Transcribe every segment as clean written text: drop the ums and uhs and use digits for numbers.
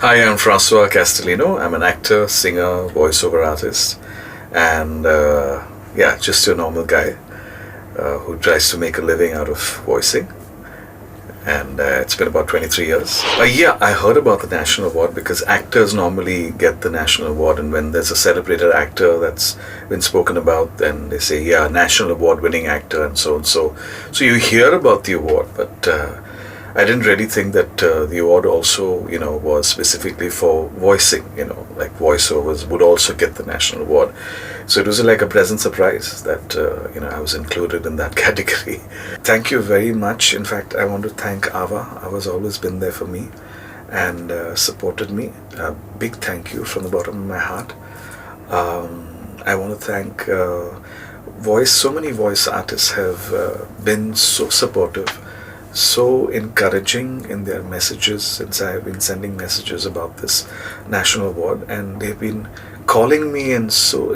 Hi, I'm François Castellino. I'm an actor, singer, voiceover artist, and just a normal guy who tries to make a living out of voicing. And it's been about 23 years. I heard about the National Award because actors normally get the National Award, and when there's a celebrated actor that's been spoken about, then they say, yeah, National Award winning actor and so and so. So you hear about the award, but I didn't really think that the award also, was specifically for voicing, like voiceovers would also get the National Award. So it was like a pleasant surprise that, I was included in that category. Thank you very much. In fact, I want to thank Ava. Ava's always been there for me and supported me. A big thank you from the bottom of my heart. I want to thank so many voice artists have been so supportive, so encouraging in their messages since I've been sending messages about this National Award, and they've been calling me and so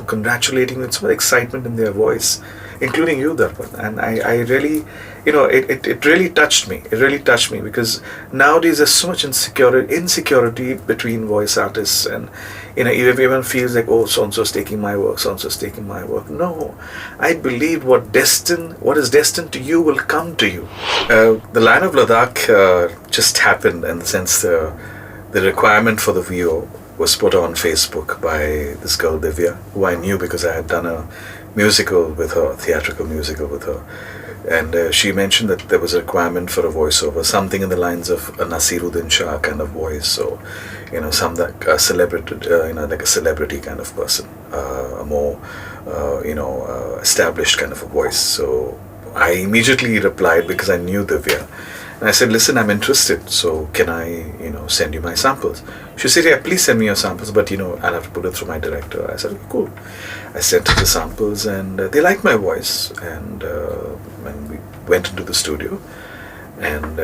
congratulating me with so much excitement in their voice, including you, Darrpan. And I really, it really touched me. It really touched me because nowadays there's so much insecurity between voice artists, and everyone feels like, oh, so and so's taking my work, so and so's taking my work. No, I believe what is destined to you will come to you. The Lion of Ladakh just happened in the sense the requirement for the VO was put on Facebook by this girl Divya, who I knew because I had done a musical with her, a theatrical musical with her. And she mentioned that there was a requirement for a voiceover, something in the lines of a Nasiruddin Shah kind of voice, so some like a celebrity, like a celebrity kind of person, a more established kind of a voice. So I immediately replied because I knew Divya. And I said, listen, I'm interested, so can I, send you my samples? She said, yeah, please send me your samples, but, I'll have to put it through my director. I said, okay, cool. I sent her the samples, and they liked my voice. And when we went into the studio, and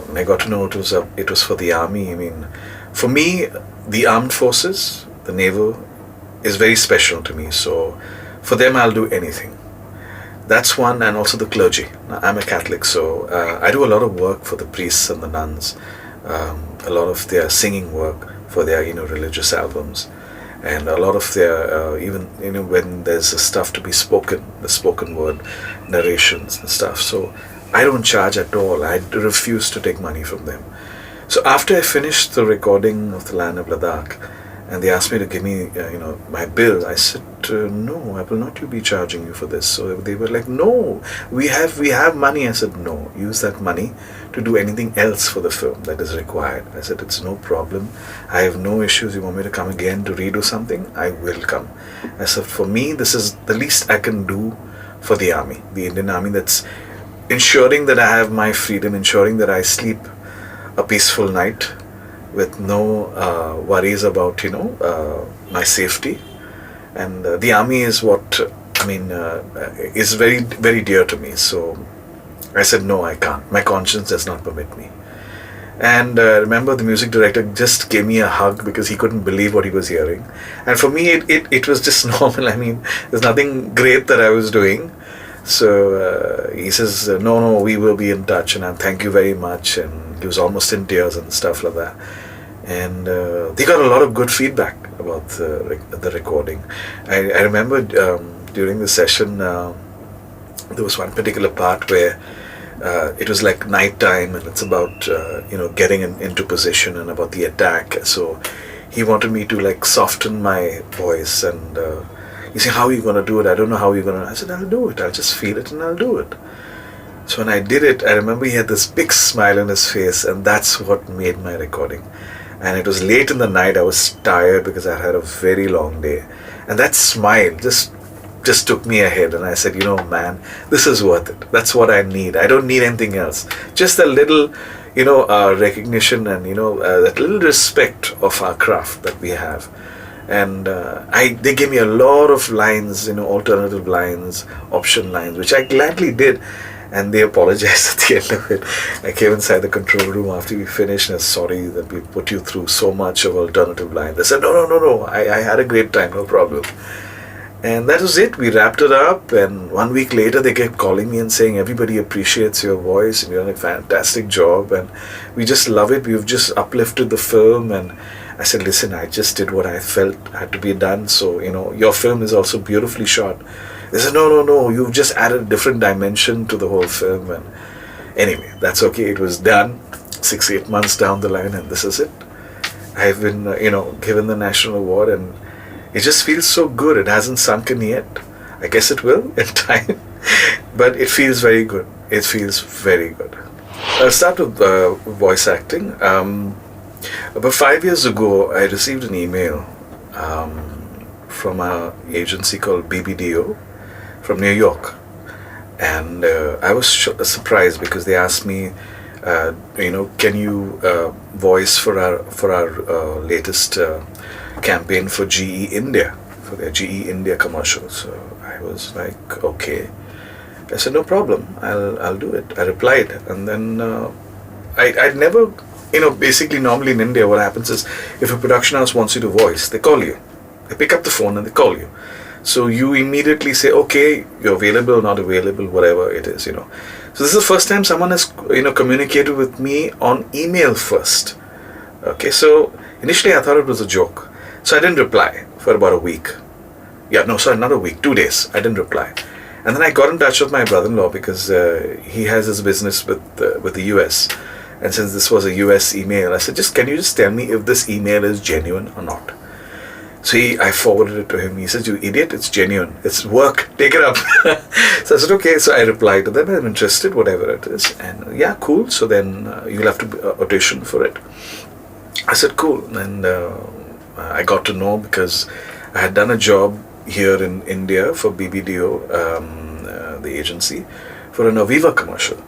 when I got to know it was for the army. I mean, for me, the armed forces, the naval, is very special to me. So for them, I'll do anything. That's one, and also the clergy. Now, I'm a Catholic, so I do a lot of work for the priests and the nuns, a lot of their singing work for their religious albums, and a lot of their even when there's stuff to be spoken, the spoken word narrations and stuff. So I don't charge at all. I refuse to take money from them. So after I finished the recording of The Lion of Ladakh, and they asked me to give me, my bill. I said, no, I will not be charging you for this. So they were like, no, we have money. I said, no, use that money to do anything else for the film that is required. I said, it's no problem. I have no issues. You want me to come again to redo something? I will come. I said, for me, this is the least I can do for the army, the Indian Army, that's ensuring that I have my freedom, ensuring that I sleep a peaceful night with no worries about my safety. And the army is what is very, very dear to me. So I said, no, I can't. My conscience does not permit me. And remember, the music director just gave me a hug because he couldn't believe what he was hearing. And for me, it was just normal. I mean, there's nothing great that I was doing. So he says, no, we will be in touch, and I thank you very much. And he was almost in tears and stuff like that. And they got a lot of good feedback about the recording. I remember during the session, there was one particular part where it was like night time, and it's about getting into position and about the attack. So he wanted me to like soften my voice, and he said, how are you going to do it? I don't know how you're going to. I said, I'll do it. I'll just feel it and I'll do it. So when I did it, I remember he had this big smile on his face, and that's what made my recording. And it was late in the night. I was tired because I had a very long day. And that smile just took me ahead. And I said, man, this is worth it. That's what I need. I don't need anything else. Just a little, recognition and, that little respect of our craft that we have. And they gave me a lot of lines, alternative lines, option lines, which I gladly did. And they apologized at the end of it. I came inside the control room after we finished and said, sorry that we put you through so much of alternative line. They said, no, I had a great time, no problem. And that was it. We wrapped it up, and 1 week later they kept calling me and saying, everybody appreciates your voice and you're doing a fantastic job and we just love it. We've just uplifted the film. And I said, listen, I just did what I felt had to be done. So, your film is also beautifully shot. They said, no, you've just added a different dimension to the whole film. And anyway, that's okay. It was done 6-8 months down the line, and this is it. I've been, given the national award, and it just feels so good. It hasn't sunken yet. I guess it will in time. But it feels very good. It feels very good. I'll start with voice acting. About 5 years ago, I received an email from an agency called BBDO from New York. And I was surprised because they asked me, can you voice for our latest campaign for GE India, for their GE India commercial. So I was like, okay. I said, no problem, I'll do it. I replied, and then I'd never, basically normally in India what happens is if a production house wants you to voice, they call you. They pick up the phone and they call you. So you immediately say, okay, you're available, not available, whatever it is, So this is the first time someone has, communicated with me on email first. Okay, so initially I thought it was a joke. So I didn't reply for about a week. Not a week, 2 days. I didn't reply. And then I got in touch with my brother-in-law because he has his business with the US. And since this was a US email, I said, can you just tell me if this email is genuine or not? So I forwarded it to him. He said, you idiot, it's genuine. It's work. Take it up. So I said, okay. So I replied to them, I'm interested, whatever it is. And yeah, cool. So then you'll have to audition for it. I said, cool. And I got to know because I had done a job here in India for BBDO, the agency, for an Aviva commercial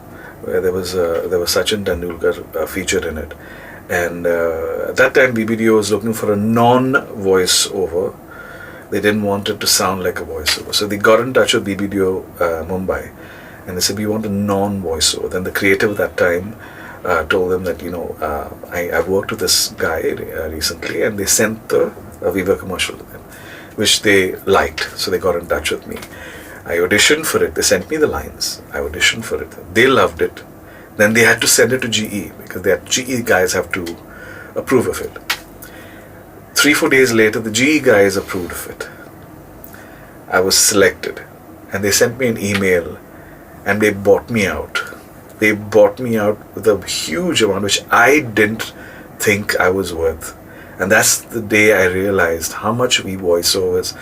where there was Sachin Tendulkar featured in it. And at that time BBDO was looking for a non-voiceover. They didn't want it to sound like a voiceover. So they got in touch with BBDO Mumbai and they said, we want a non-voiceover. Then the creative at that time told them that, I've worked with this guy recently, and they sent the Aviva commercial to them, which they liked. So they got in touch with me. I auditioned for it. They sent me the lines. I auditioned for it. They loved it. Then they had to send it to GE because their GE guys have to approve of it. 3-4 days later, the GE guys approved of it. I was selected, and they sent me an email, and they bought me out. They bought me out with a huge amount, which I didn't think I was worth. And that's the day I realized how much we voiceovers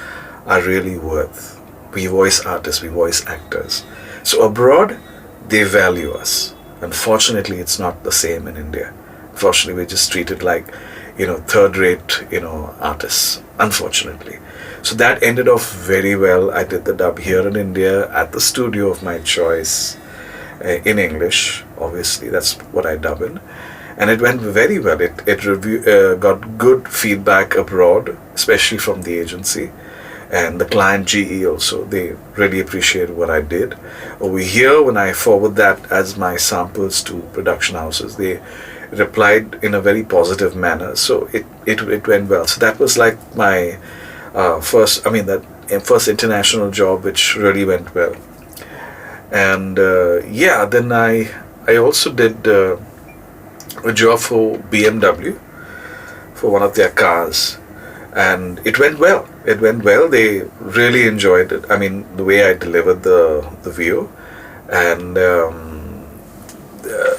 are really worth. We voice artists, we voice actors. So abroad, they value us. Unfortunately, it's not the same in India. Unfortunately, we're just treated like, third-rate, artists, unfortunately. So that ended off very well. I did the dub here in India at the studio of my choice in English. Obviously, that's what I dub in. And it went very well. It got good feedback abroad, especially from the agency. And the client GE also, they really appreciate what I did. Over here, when I forward that as my samples to production houses, they replied in a very positive manner. So it went well. So that was like my first international job, which really went well. And then I also did a job for BMW for one of their cars. And it went well. They really enjoyed it. I mean, the way I delivered the view. And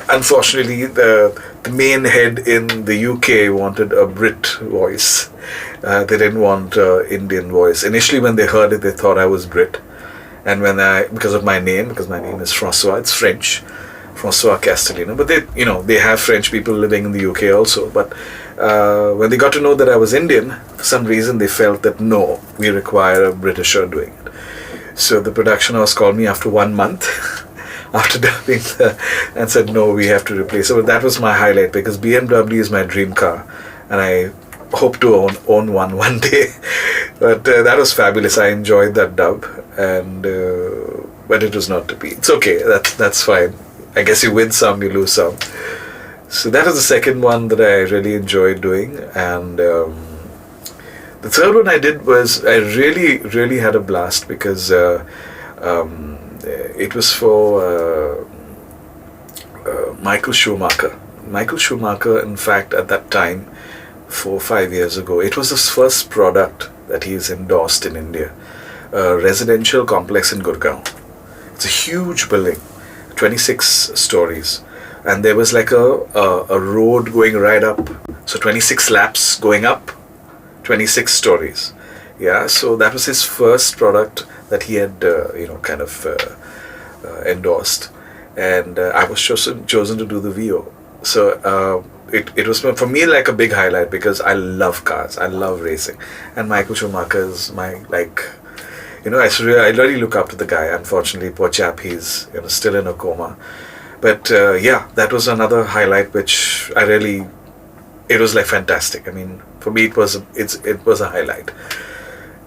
unfortunately, the main head in the UK wanted a Brit voice. They didn't want Indian voice. Initially, when they heard it, they thought I was Brit. And because my name is François, it's French, Francois Castellino. But they have French people living in the UK also. But when they got to know that I was Indian, for some reason they felt that no, we require a Britisher doing it. So the production house called me after 1 month after dubbing and said no, we have to replace it. So that was my highlight because BMW is my dream car and I hope to own one day. But that was fabulous. I enjoyed that dub, and but it was not to be. It's okay. That's fine. I guess you win some, you lose some. So that was the second one that I really enjoyed doing. And the The third one I did was, I really, really had a blast because it was for Michael Schumacher. Michael Schumacher, in fact, at that time, 4 or 5 years ago, it was his first product that he's endorsed in India. A residential complex in Gurgaon. It's a huge building, 26 stories. And there was like a road going right up. So 26 laps going up, 26 stories. Yeah, so that was his first product that he had, kind of endorsed. And I was chosen to do the VO. So it was for me like a big highlight because I love cars, I love racing, and Michael Schumacher is my I really look up to the guy. Unfortunately, poor chap, he's still in a coma. But that was another highlight which it was like fantastic. I mean, for me it was a highlight.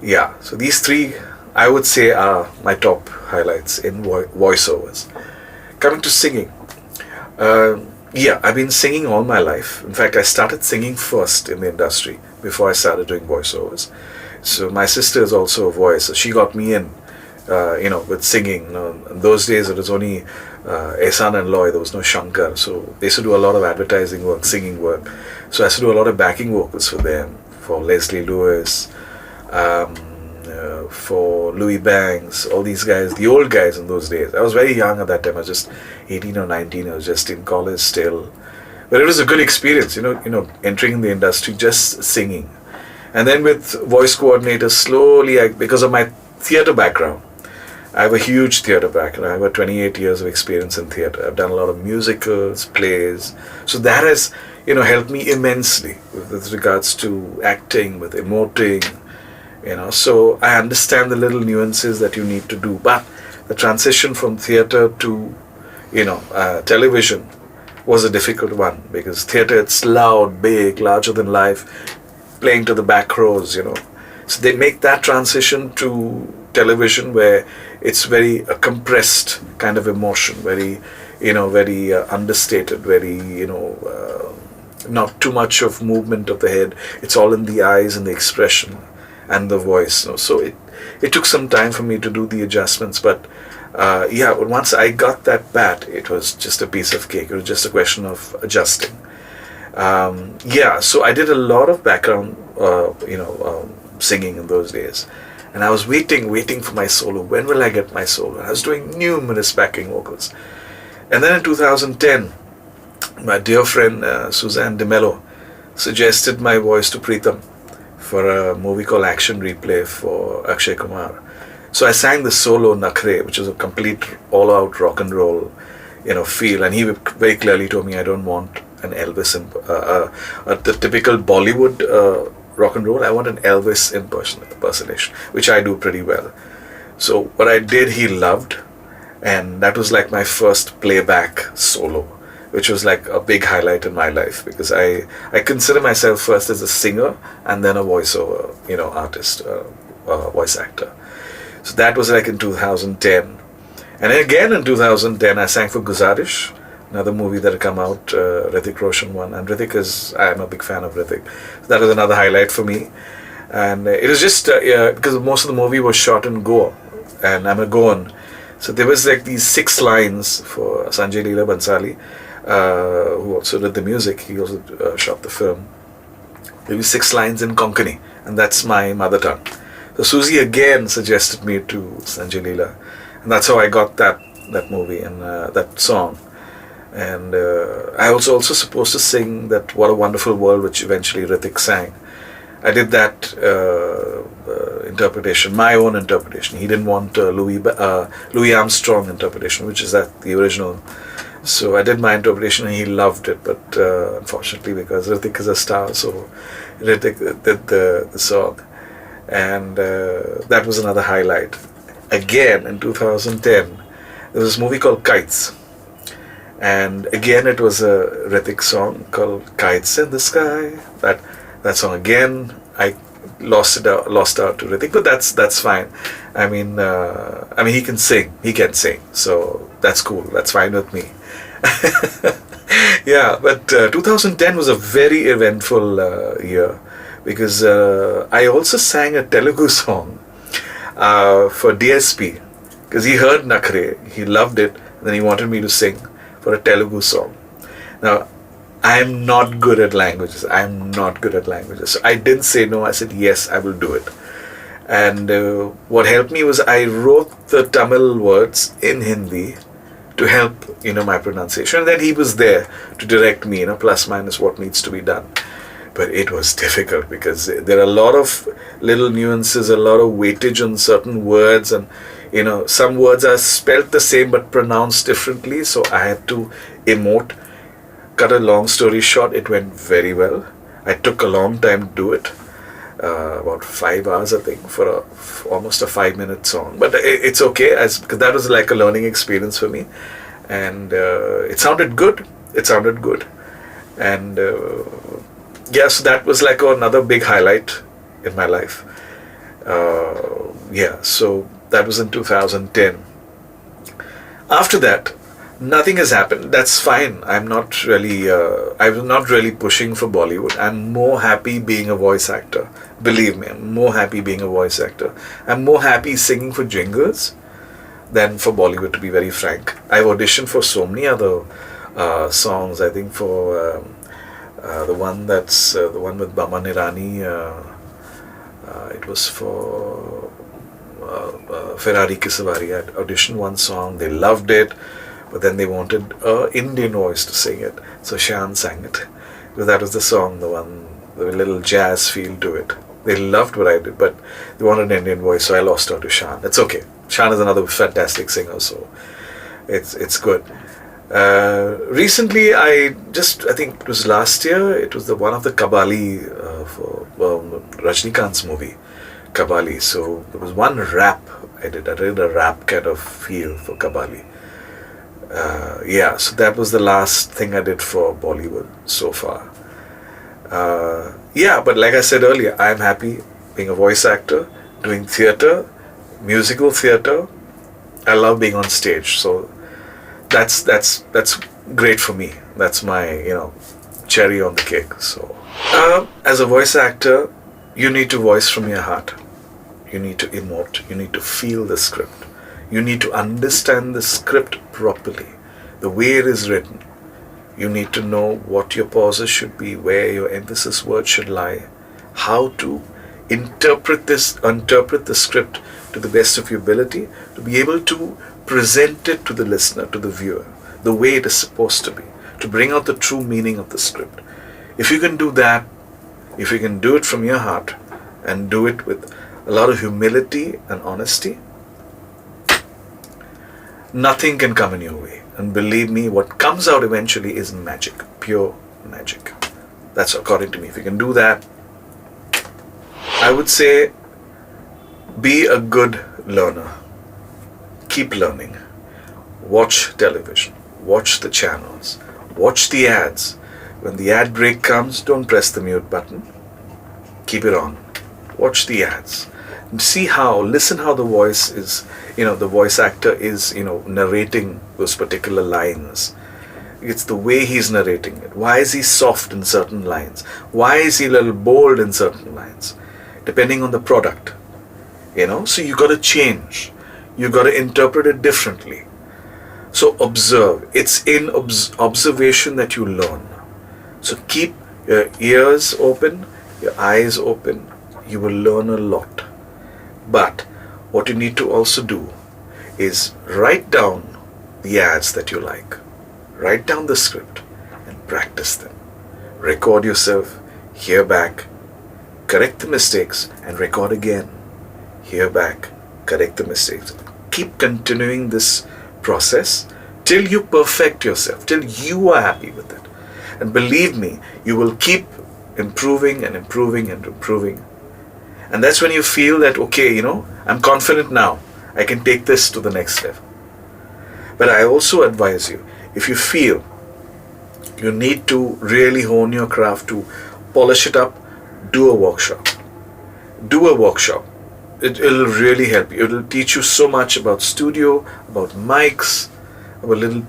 Yeah, so these three I would say are my top highlights in voiceovers. Coming to singing. I've been singing all my life. In fact, I started singing first in the industry before I started doing voiceovers. So my sister is also a voice. So she got me in, with singing. In those days, it was only Ehsan and Loy. There was no Shankar. So they used to do a lot of advertising work, singing work. So I used to do a lot of backing vocals for them, for Leslie Lewis, for Louis Banks, all these guys, the old guys in those days. I was very young at that time. I was just 18 or 19. I was just in college still. But it was a good experience, entering the industry, just singing. And then with voice coordinators, slowly, because of my theatre background, I have a huge theatre background. I have 28 years of experience in theatre. I've done a lot of musicals, plays. So that has, helped me immensely with regards to acting, with emoting, So I understand the little nuances that you need to do. But the transition from theatre to, television was a difficult one because theatre, it's loud, big, larger than life, playing to the back rows, So they make that transition to television where it's very compressed kind of emotion, very, very understated, very, not too much of movement of the head. It's all in the eyes and the expression and the voice. So it took some time for me to do the adjustments, but once I got that bat, it was just a piece of cake. It was just a question of adjusting. So I did a lot of background, singing in those days. And I was waiting for my solo. When will I get my solo? I was doing numerous backing vocals. And then in 2010, my dear friend Suzanne De Mello suggested my voice to Preetham for a movie called Action Replay for Akshay Kumar. So I sang the solo Nakhre, which is a complete all-out rock and roll, feel. And he very clearly told me I don't want an Elvis, the typical Bollywood rock and roll. I want an Elvis impersonation, which I do pretty well. So what I did, he loved, and that was like my first playback solo, which was like a big highlight in my life because I consider myself first as a singer and then a voiceover, artist, voice actor. So that was like in 2010. And again in 2010, I sang for Guzarish, another movie that had come out, Hrithik Roshan one. And I'm a big fan of Hrithik. So that was another highlight for me. And it was just because most of the movie was shot in Goa. And I'm a Goan. So there was like these 6 lines for Sanjay Leela Bansali, who also did the music. He also shot the film. There were 6 lines in Konkani. And that's my mother tongue. So Susie again suggested me to Sanjay Leela. And that's how I got that movie and that song. And I was also supposed to sing that What a Wonderful World, which eventually Hrithik sang. I did that interpretation, my own interpretation. He didn't want Louis Armstrong interpretation, which is the original. So I did my interpretation and he loved it. But unfortunately, because Hrithik is a star, so Hrithik did the song. And that was another highlight. Again, in 2010, there was this movie called Kites. And again, it was a Hrithik song called Kites in the Sky. That song again, I lost out to Hrithik, but that's fine. I mean, he can sing. So that's cool. That's fine with me. Yeah, but 2010 was a very eventful year because I also sang a Telugu song for DSP, because he heard Nakhre, he loved it, and then he wanted me to sing for a Telugu song. Now, I'm not good at languages. So I didn't say no. I said, yes, I will do it. And what helped me was I wrote the Tamil words in Hindi to help, my pronunciation. And then he was there to direct me, plus minus what needs to be done. But it was difficult because there are a lot of little nuances, a lot of weightage on certain words, and some words are spelt the same but pronounced differently. So I had to emote. Cut a long story short, it went very well. I took a long time to do it, about 5 hours, I think, for almost a 5-minute song. But it's okay, because that was like a learning experience for me, and it sounded good. And so that was like another big highlight in my life. So that was in 2010. After that, nothing has happened. That's fine. I'm not really pushing for Bollywood. I'm more happy being a voice actor. Believe me, I'm more happy being a voice actor. I'm more happy singing for jingles than for Bollywood, to be very frank. I've auditioned for so many other songs. I think for the one with Bama Nirani. It was for Ferrari Kisavari. I auditioned one song. They loved it. But then they wanted an Indian voice to sing it. So Shan sang it. Because that was the song, the little jazz feel to it. They loved what I did, but they wanted an Indian voice, so I lost out to Shan. It's okay. Shan is another fantastic singer, so it's good. Recently, I think it was last year, it was one of the Kabali for Rajnikant's movie, Kabali. So there was one rap I did. I did a rap kind of feel for Kabali. So that was the last thing I did for Bollywood so far. But like I said earlier, I'm happy being a voice actor, doing theatre, musical theatre. I love being on stage, so that's great for me. That's my cherry on the cake. So as a voice actor, you need to voice from your heart. You need to emote. You need to feel the script. You need to understand the script properly, the way it is written. You need to know what your pauses should be, where your emphasis words should lie, how to interpret the script to the best of your ability, to be able to present it to the listener, to the viewer, the way it is supposed to be, to bring out the true meaning of the script. If you can do that, if you can do it from your heart and do it with a lot of humility and honesty, nothing can come in your way. And believe me, what comes out eventually is magic, pure magic. That's according to me. If you can do that, I would say be a good learner. Keep learning. Watch television. Watch the channels. Watch the ads. When the ad break comes, don't press the mute button. Keep it on. Watch the ads. Listen how the voice is, the voice actor is, narrating those particular lines. It's the way he's narrating it. Why is he soft in certain lines? Why is he a little bold in certain lines? Depending on the product, so you got to change. You got to interpret it differently. So observe. It's in observation that you learn. So keep your ears open, your eyes open. You will learn a lot. But what you need to also do is write down the ads that you like. Write down the script and practice them. Record yourself, hear back, correct the mistakes, and record again. Hear back, correct the mistakes. Keep continuing this process till you perfect yourself, till you are happy with it. And believe me, you will keep improving and improving and improving. And that's when you feel that, okay, I'm confident now. I can take this to the next level. But I also advise you, if you feel you need to really hone your craft, to polish it up, do a workshop. Do a workshop. It'll really help you. It'll teach you so much about studio, about mics, about little,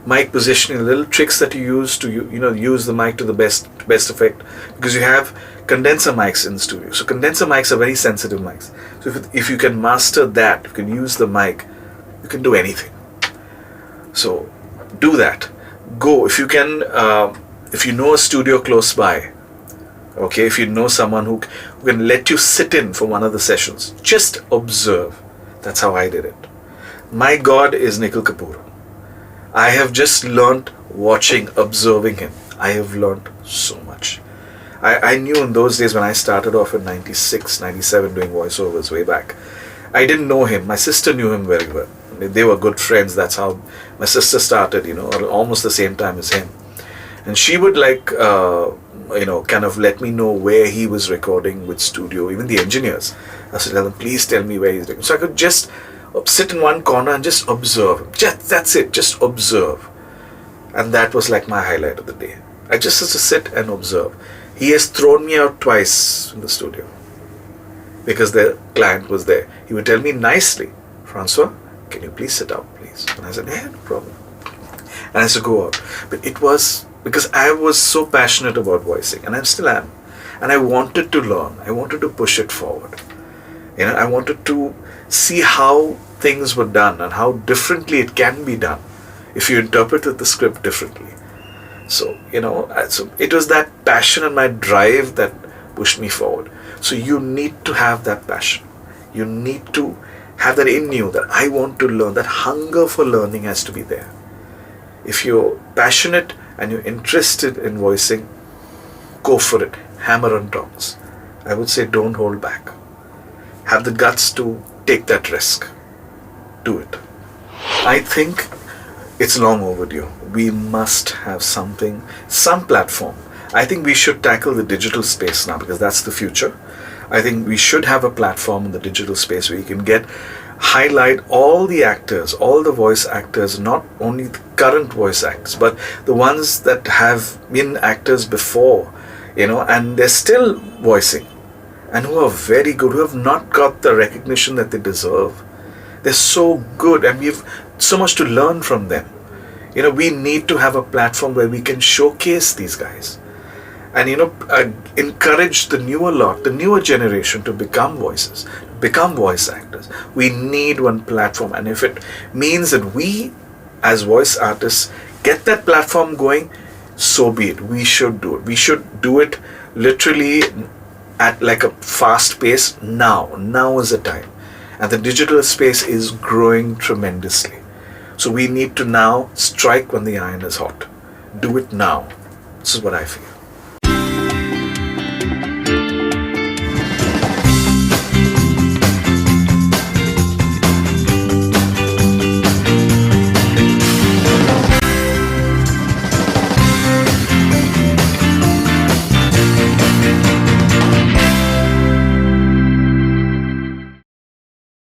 mic positioning, little tricks that you use to use the mic to the best effect, because you have condenser mics in the studio. So condenser mics are very sensitive mics. So if you can master that, you can use the mic, you can do anything. So do that. Go if you can. If you know a studio close by, okay, if you know someone who can let you sit in for one of the sessions, just observe. That's how I did it. My God is Nikhil Kapoor. I have just learnt watching, observing him. I have learnt so much. I knew in those days when I started off in 96, 97 doing voiceovers way back, I didn't know him. My sister knew him very well. They were good friends. That's how my sister started, almost the same time as him. And she would kind of let me know where he was recording, with studio, even the engineers. I said, tell them, please tell me where he's recording. So I could just sit in one corner and just observe him. That's it, just observe. And that was like my highlight of the day. I just had to sit and observe. He has thrown me out twice in the studio because the client was there. He would tell me nicely, François, can you please sit out, please? And I said, yeah, no problem. And I used to go out. But it was because I was so passionate about voicing, and I still am. And I wanted to learn. I wanted to push it forward. I wanted to see how things were done and how differently it can be done if you interpreted the script differently. So, so it was that passion and my drive that pushed me forward. So you need to have that passion. You need to have that in you, that I want to learn. That hunger for learning has to be there. If you're passionate and you're interested in voicing, go for it. Hammer on tongs. I would say don't hold back. Have the guts to take that risk. Do it. I think it's long overdue. We must have some platform. I think we should tackle the digital space now, because that's the future. I think we should have a platform in the digital space where you can highlight all the actors, all the voice actors, not only the current voice actors, but the ones that have been actors before, and they're still voicing, and who are very good, who have not got the recognition that they deserve. They're so good, and we have so much to learn from them. We need to have a platform where we can showcase these guys and, encourage the newer generation to become voice actors. We need one platform. And if it means that we as voice artists get that platform going, so be it. We should do it. We should do it literally at like a fast pace now. Now is the time. And the digital space is growing tremendously. So we need to now strike when the iron is hot. Do it now. This is what I feel.